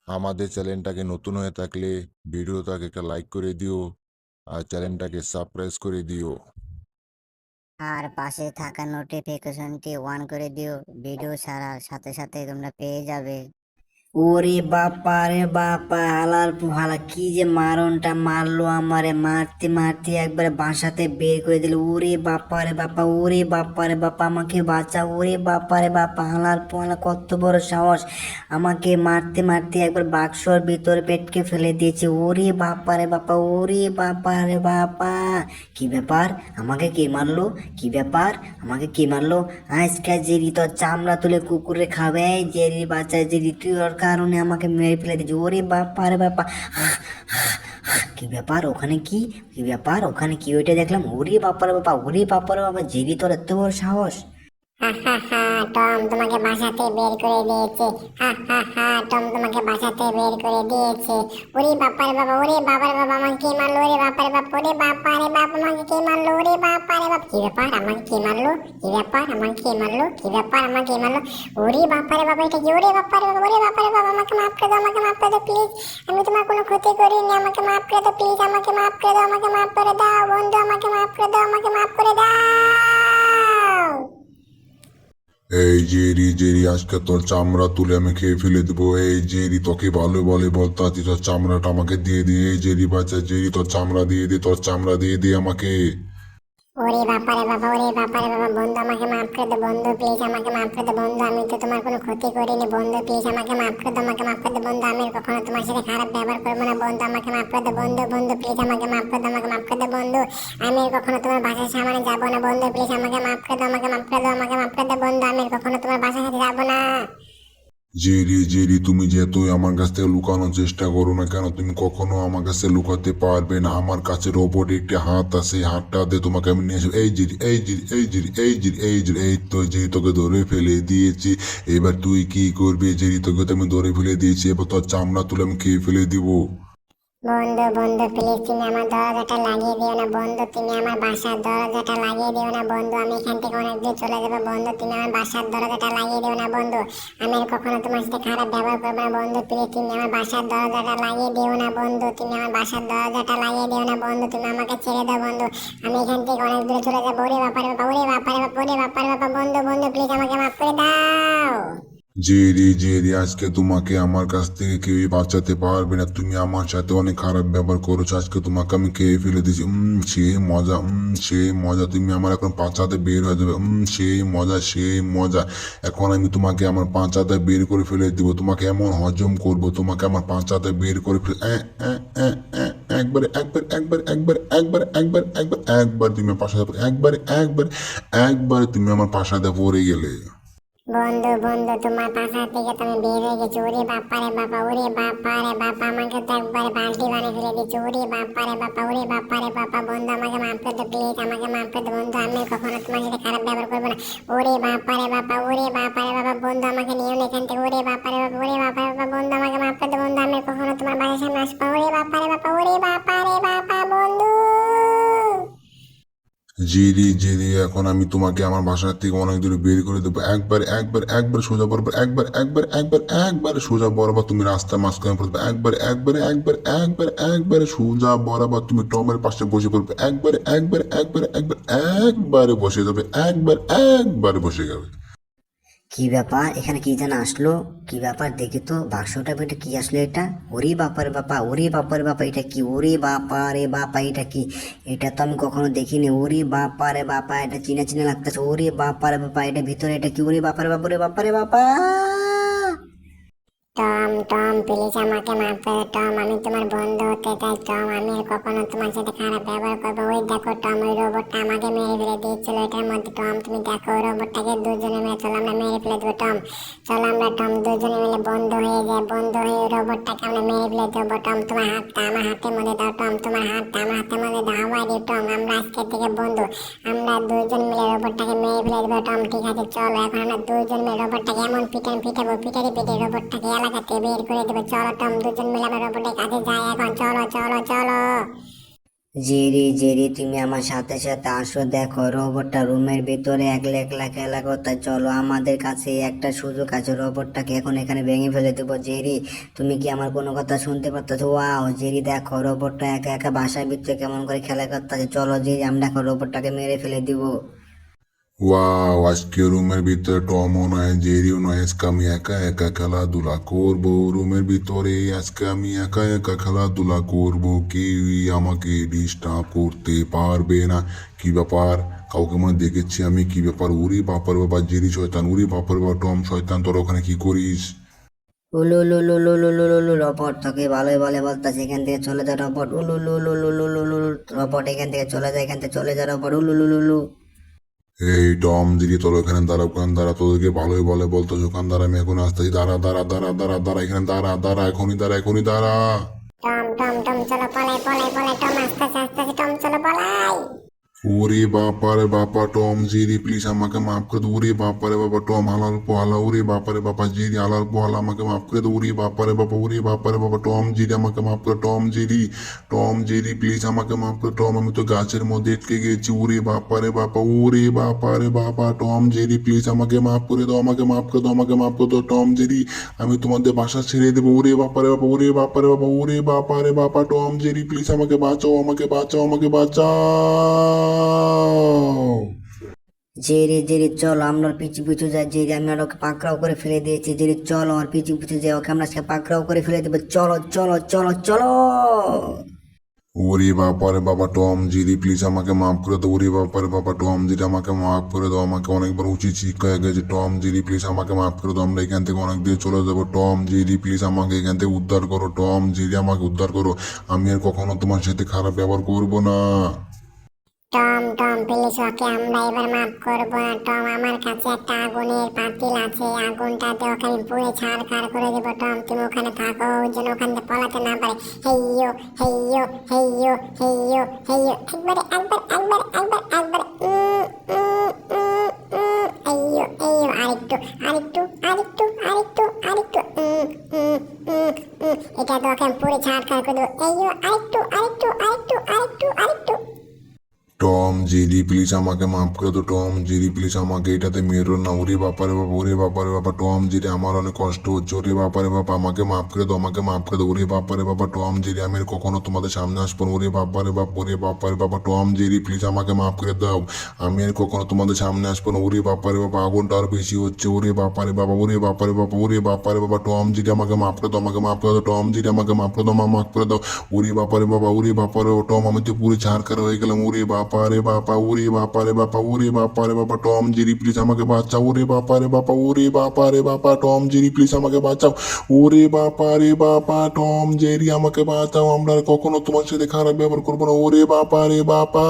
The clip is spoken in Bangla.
আমাদের চ্যানেলটাকে নতুন হয়ে থাকলে ভিডিওটাকে একটা লাইক করে দিও আর চ্যানেলটাকে সাবস্ক্রাইব করে দিও। আর পাশে থাকা নোটিফিকেশনটি অন করে দিও, ভিডিও ছাড়ার সাথে সাথে তোমরা পেয়ে যাবে। ওরে বাপা রে বাপা, হালার হালা কি যে মারনটা মারলো আমারে, মারতে মারতে একবারে বাসাতে বের করে দিল। ওরে বাপা রে বাপা, ওরে বাপা রে বাপা, আমাকে বাঁচা। ওরে বাপা রে বাপা, হালার পোহালা কত বড় সাহস, আমাকে মারতে মারতে একবার বাক্সর ভিতরে পেটকে ফেলে দিয়েছে। ওরে বাপা রে বাপা, ওরে বাপা রে বাপা, কি ব্যাপার, আমাকে কে মারলো, কি ব্যাপার, আমাকে কে মারলো? আজকে জেরি তোর চামড়া তুলে কুকুরে খাবে। এই জেরি বাচ্চা, জেরি তুই ওর কারণে আমাকে মেরে ফেলে দিয়েছি। ওরে বাপা রে বাপা, কি ব্যাপার, ওখানে কি, কি ব্যাপার, ওখানে কি ওইটা দেখলাম? ওরে বাপা রে বাপা, ওরে বাপা রে বাপা, জেরি তোর এত বড় সাহস! টম তোমাকে বাসাতে বের করে দিয়েছে। টম তোমাকে বাসাতে বের করে দিয়েছে। ওরে বাপারে বাবা, ওরে বাবার বাবা, আমাকে কে মারলো? ওরে বাপারে বাপ, ওরে বাপারে বাপ, আমাকে কে মারলো? ওরে বাপারে বাপ, কি ব্যাপার, আমাকে কে মারলো? কি ব্যাপার, আমাকে কে মারলো? কি ব্যাপার, আমাকে কে মারলো? ওরে বাপারে বাবা, এটা কি? ওরে বাপারে বাবা, ওরে বাপারে বাবা, আমাকে মাফ করে দাও, আমাকে মাফ করে দাও প্লিজ। আমি তোমার কোনো ক্ষতি করিনি, আমাকে মাফ করে দাও প্লিজ, আমাকে মাফ করে দাও, আমাকে মাফ করে দাও বন্ধু, আমাকে মাফ করে দাও, আমাকে মাফ করে দাও। এই জেরি জেরি, আজকে তোর চামড়া তুলে আমি খেয়ে ফেলে দেবো। এই জেরি, তোকে ভালো বলে বলতাছি, তোর চামড়াটা আমাকে দিয়ে দে। এই জেরি বাচ্চা, জেরি তোর চামড়া দিয়ে দে, তোর চামড়া দিয়ে দে আমাকে। ওরে বাপারে বাবা, ওরে বাপারে বাবা, বন্ধু আমাকে মাফ করে দে বন্ধু প্লিজ, আমাকে মাফ করে দে বন্ধু, আমি তো তোমার কোনো ক্ষতি করিনি বন্ধু, প্লিজ আমাকে মাফ করে দে, আমাকে মাফ করে দে বন্ধু, আমি কখনো তোমার সাথে খারাপ ব্যবহার করবো না বন্ধু, আমাকে মাফ করে দে বন্ধু, বন্ধু প্লিজ আমাকে মাফ করে দে, আমাকে মাফ করে দে বন্ধু, আমি কখনো তোমার বাসার সামনে যাবো না বন্ধু, প্লিজ আমাকে মাফ করে দে, আমাকে মাফ করে দে, আমাকে মাফ করে দে বন্ধু, আমি কখনো তোমার বাসার সাথে যাবো না। জেরি জেরি, তুমি যেহেতুই আমার কাছ থেকে লুকানোর চেষ্টা করো না কেন, তুমি কখনো আমার কাছে লুকাতে পারবে না। আমার কাছে রোবট একটি হাত আছে, এই হাতটা দিয়ে তোমাকে আমি নিয়ে আসবো। এই জিরি, এই জিরি, এই জিরি, এই জিরি, এই জিরি, এই তো জেরি, তোকে ধরে ফেলে দিয়েছি। এবার তুই কি করবি? জেরি, তোকে তো আমি ধরে ফেলে দিয়েছি, এবার তোর চামড়া তুলে আমি খেয়ে ফেলে দিব। বন্ধু বন্ধু প্লিজ তুমি আমার দরজাটা লাগিয়ে দিও না বন্ধু, তুমি আমার বাসার দরজাটা লাগিয়ে দিও না বন্ধু, আমি এখান থেকে অনেক দূর চলে যাবো বন্ধু, তুমি আমার বাসার দরজাটা লাগিয়ে দিও না বন্ধু, আমি আর কখনো তোমার সাথে খারাপ ব্যবহার করবো না বন্ধু, প্লিজ তুমি আমার বাসার দরজাটা লাগিয়ে দিও না বন্ধু, তুমি আমার বাসার দরজাটা লাগিয়ে দিও না বন্ধু, তুমি আমাকে ছেড়ে দাও বন্ধু, আমি এখান থেকে অনেক দূরে চলে যাবো। ওরে বাপারে বাবা, ওরে বাপারে বাবা, ওরে বাপারে বাবা, বন্ধু বন্ধু প্লিজ আমাকে মাফ করে দাও। জেরি জেরি, আজকে তোমাকে আমার কাছ থেকে কেউই বাঁচাতে পারবে না। তুমি আমার সাথে অনেক খারাপ ব্যবহার করেছো, আজকে তোমাকে আমি খেয়ে ফেলে দিয়েছি। সেই মজা, সেই মজা, তুমি আমার এখন পাঁচাতে বের হয়ে যাবে। সেই মজা, সেই মজা, এখন আমি তোমাকে আমার পাঁচাতে বের করে ফেলে দিব, তোমাকে এমন হজম করব, তোমাকে আমার পাঁচাতে বের করে ফেলে একবার একবার একবার একবার একবার একবার একবার একবার তুমি আমার পাশাতে, একবার একবার একবার তুমি আমার পাশাতে পড়ে গেলে। বন্ধু বন্ধু তোমার বাসা থেকে তো আমি বের হয়ে গেছি। ওরে বাপারে বাবা, ওরে বাপারে বাবা, আমাকে তো একবার বালতি বানিয়ে ফেলে দিচ্ছে। ওরে বাপারে বাবা, ওরে বাপারে বাবা, বন্ধু আমাকে মাফ করে দে প্লিজ, আমাকে মাফ করে দে বন্ধু, আমি কখনো তোমার সাথে খারাপ ব্যবহার করবো না। ওরে বাপারে বাবা, ওরে বাপারে বাবা, বন্ধু আমাকে নিও না এখান থেকে। ওরে বাপারে বাবা, ওরে বাপারে বাবা, বন্ধু আমাকে মাফ করে দে বন্ধু, আমি কখনো তোমার বাসার সামনে আসবো। ওরে বাপারে বাবা, ওরে বাপারে বাবা বন্ধু। জেরি জেরি, এখন আমি তোমাকে আমার বাসা থেকে অনেক দূরে বের করে দেবো। একবার একবার একবার সোজা বরাবর, একবার একবার একবার একবার সোজা বরাবর তুমি রাস্তা মাঝখানে পড়বে। একবার একবার একবার একবার একবার সোজা বরাবর তুমি টমের পাশে বসে পড়বে। একবার একবার একবার একবার একবারে বসে যাবে, একবার একবারে বসে যাবে। কি ব্যাপার, এখানে কি যেন আসলো, কি ব্যাপার দেখি তো বাক্সটা, এটা কি আসলো এটা? ওরে বাপারে বাপা, ওরে বাপারে বাপা, এটা কি? ওরে বাপা রে বাপা, এটা কি? এটা তো আমি কখনো দেখিনি। ওরে বাপারে বাপা, এটা চিনা চিনা লাগতেছে। ওরে বাপারে বাপা, এটা ভিতরে এটা কি? ওরে বাপারে বাপা, ওরে বাপারে বাপা! টম টম প্লিজ আমাকে মাফ করে টম, আমি তোমার বন্ধু হতে চাই টম, আমি আর কখনো তোমার সাথে খারাপ ব্যবহার করবো। ওই দেখো টম, ওই রোবটটা আমাকে মেরে ফেলে দিয়েছিল এটার মধ্যে। টম তুমি দেখো, ওই রোবটটাকে দুজনে মিলে চলো আমরা মেরে ফেলে দেবো টম, চলো আমরা টম দুজনে মিলে বন্ধু হয়ে যাই, বন্ধু হয়ে ওই রোবটটাকে আমরা মেরে ফেলে দেবো। টম তোমার হাতটা আমার হাতের মধ্যে দাও টম, তোমার হাতটা আমার হাতের মধ্যে দাও, আরে টম আমরা আজকে থেকে বন্ধু, আমরা দুজন মিলে রোবটটাকে মেরে ফেলে দেবো টম। ঠিক আছে চলো, এখন আমরা দুজন মিলে রোবটটাকে এমন পিটাবো, পিটারি পিটে রোবটটাকে এলাকাতে বের করে দেবো। চলো টম, দুজন মিলে আমরা রোবটের কাছে যাই এখন, চলো চলো চলো। জেরি জেরি তুমি আমার সাথে সাথে আসো, দেখো রোবটটা রুমের ভিতরে একলা একলা খেলা করতে। চলো, আমাদের কাছে একটা সুযোগ আছে, রোবটটাকে এখন এখানে ভেঙে ফেলে দেবো। জেরি, তুমি কি আমার কোনো কথা শুনতে পারতেছো? ওয়াও জেরি, দেখো রোবটটা একা একা বাসার ভিতরে কেমন করে খেলা করতেছে। চলো জেরি, আমরা এখন রোবটটাকে মেরে ফেলে দিব। ওয়াও, আজকে রুমের ভিতরে টমও নয়, জেরিও নয়, আজকে আমি একা একা খেলাধুলা করবো রুমের ভিতরে। আজকে আমি একা একা খেলাধুলা করবো, কেউই আমাকে ডিস্টার্ব করতে পারবে না। কি ব্যাপার, কাউকে মনে হয় দেখেছি আমি, কি ব্যাপার? উরি বাপার বাবা জেরি শয়তান, উরি বাপার বাবা টম শয়তান, তোরা ওখানে কি করিস? উলু উলু উলু উলু উলু উলু উলু, রোবট তোকে ভালোই বলে বলতেছে, এখান থেকে চলে যা রোবট। উলু উলু উলু উলু উলু উলু উলু, রোবট এখান থেকে চলে যা, এখান থেকে চলে যা রোবট। উলু উলু উলু উলু। এই টম জেরি, তোরা ওখানে দাঁড়া, ওখানে দাঁড়া, তোদেরকে ভালোই বলে বলতো ওখান দাঁড়া, আমি এখন আসতেছি, দাঁড়া দাঁড়া দাঁড়া দাঁড়া দাঁড়া, এখানে দাঁড়া দাঁড়া, এখনই দাঁড়া, এখনই দাঁড়া। টম টম টম চলো পলাই পলাই পলাই, টম আস্তে আস্তে টম চলো পলাই। ওরে বাপারে বাপা টম জেরি, প্লিজ আমাকে মাফ করে দো। ওরে বাপারে বাবা টম হালাল পোহালা, ওরে বাপারে বাবা জেরি হালাল পোহালা, আমাকে মাফ করে দো। ওরে বাপারে বাবা, ওরে বাপারে বাবা টম জেরি আমাকে মাফ করে। টম জেরি প্লিজ আমাকে মাফ করে। টম, আমি তো গাছের মধ্যে আটকে গেছি। ওরে বাপারে বাবা, ওরে বাপারে বাবা টম জেরি প্লিজ আমাকে মাফ করে দাও, আমাকে মাফ করে দাও, আমাকে মাফ করে দাও টম জেরি, আমি তোমাদের বাসা ছেড়ে দেবো। ওরে বাপারে বাবা, ওরে বাপারে বাবা, ওরে বাপারে বাবা টম জেরি প্লিজ আমাকে বাঁচাও, আমাকে বাঁচাও, আমাকে বাঁচাও। জেরি জেরি চলো, আমরা ওর পিছু পিছু যাই। জেরি, আমি আর ওকে পাকড়াও করে ফেলে দিয়েছি। জেরি চলো, ওর পিছু পিছু যাই, ওকে আমরা আজকে পাকড়াও করে ফেলে দেবো। চলো চলো চলো চলো। ওরে বাপারে বাবা টম জেরি প্লিজ আমাকে মাফ করে দাও। ওরে বাপারে বাবা টম জেরি আমাকে মাফ করে দাও, আমাকে অনেকবার উচিত শিক্ষা হয়ে গেছে। টম জেরি প্লিজ আমাকে মাফ করে দাও, আমরা এখান থেকে অনেক দিয়ে চলে যাবো। টম জেরি প্লিজ আমাকে এখান থেকে উদ্ধার করো। টম জেরি আমাকে উদ্ধার করো, আমি আর কখনো তোমার সাথে খারাপ ব্যবহার করবো না। টম টম প্লিজ ওকে আমরা এবার মাফ করবো না। টম, আমার কাছে একটা আগুনের পাতিল আছে, আগুনটাতে ওকে আমি পুড়ে ছাড়খাড় করে দেবো। টম, তুমি ওখানে থাকো, ওই জন্য ওখান থেকে পলাতে না পারে। হেইয়ো হেইয়ো হেইয়ো হেইয়ো হেইয়ো, একবারে একবার একবার একবার একবার, হেইয়ো হেইয়ো, আরেকটু আরেকটু আরেকটু আরেকটু আরেকটু, এটা তো ওকে আমি পুড়ে ছাড়খাড় করে দেবো। হেইয়ো, আরেকটু আরেকটু আরেকটু আরেকটু আরেকটু। টম জেরি প্লিজ আমাকে মাফ করে দো। টম জেরি প্লিজ আমাকে এটাতে মেরো না। ওরে বাপারে বাবা, ওরে বাপারে বাবা টম জেরি, আমার অনেক কষ্ট হচ্ছে। ওরে বাপারে বাবা, আমাকে মাফ করে দাও, আমাকে মাফ করে দাও। ওরে বাপারে বাবা টম জেরি, আমি আর কখনো তোমাদের সামনে আসবো না। ওরে বাপারে বাপ, ওরে বাপারে বাবা টম জেরি প্লিজ আমাকে মাফ করে দাও, আমি আর কখনো তোমাদের সামনে আসবো না। ওরে বাপারে বাবা, আগুনটা আরো বেশি হচ্ছে। ওরে বাপারে বাবা, ওরে বাপারে বাবা, ওরে বাপারে বাবা টম জেরি আমাকে মাফ করে দাও, আমাকে মাফ করে দাও। টম জেরি আমাকে মাফ করে দাও, মাফ করে দাও। ওরে বাপারে বাবা, ওরে বাপারে বাবা টম, আমি তো পুরো ছাড়খাড় হয়ে গেলাম। ওরে বাপারে বাপা, ওরে বাপারে বাপা, ওরে বাপারে বাবা টম জেরি প্লিজ আমাকে বাঁচাও। ওরে বাপারে বাপা, ওরে বাপারে বাপা টম জেরি প্লিজ আমাকে বাঁচাও। ওরে বাপারে বাপা টম জেরি আমাকে বাঁচাও, আমরা আর কখনো তোমার সাথে খারাপ ব্যবহার করবো না। ওরে বাপারে বাপা।